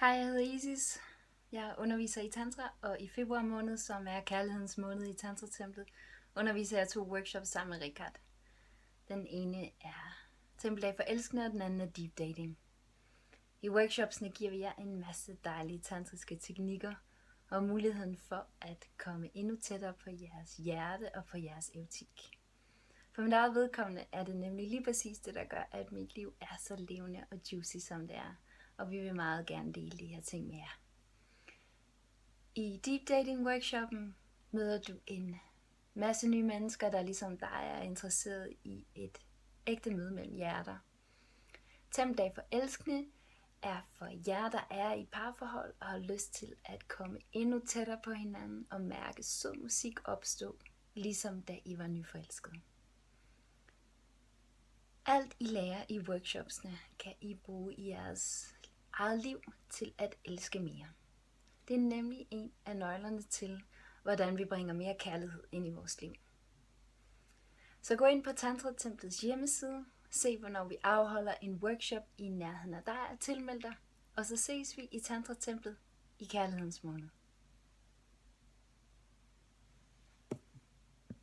Hej, jeg hedder Isis. Jeg underviser i Tantra, og i februar måned, som er kærlighedens måned i Tantra-templet, underviser jeg 2 workshops sammen med Richard. Den ene er Tempeldag for elskende, og den anden er Deep Dating. I workshopsene giver vi jer en masse dejlige tantriske teknikker, og muligheden for at komme endnu tættere på jeres hjerte og på jeres erotik. For mit eget vedkommende er det nemlig lige præcis det, der gør, at mit liv er så levende og juicy, som det er. Og vi vil meget gerne dele de her ting med jer. I Deep Dating workshoppen møder du en masse nye mennesker, der ligesom dig er interesseret i et ægte møde mellem hjerter. Tempeldag for elskende er for jer, der er i parforhold og har lyst til at komme endnu tættere på hinanden og mærke sød musik opstå, ligesom da I var nyforelskede. Alt I lærer i workshopsene kan I bruge i jeres eget liv til at elske mere. Det er nemlig en af nøglerne til, hvordan vi bringer mere kærlighed ind i vores liv. Så gå ind på Tantra-templets hjemmeside, se hvornår vi afholder en workshop i nærheden af dig og tilmeld dig, og så ses vi i Tantra-templet i kærlighedens måned.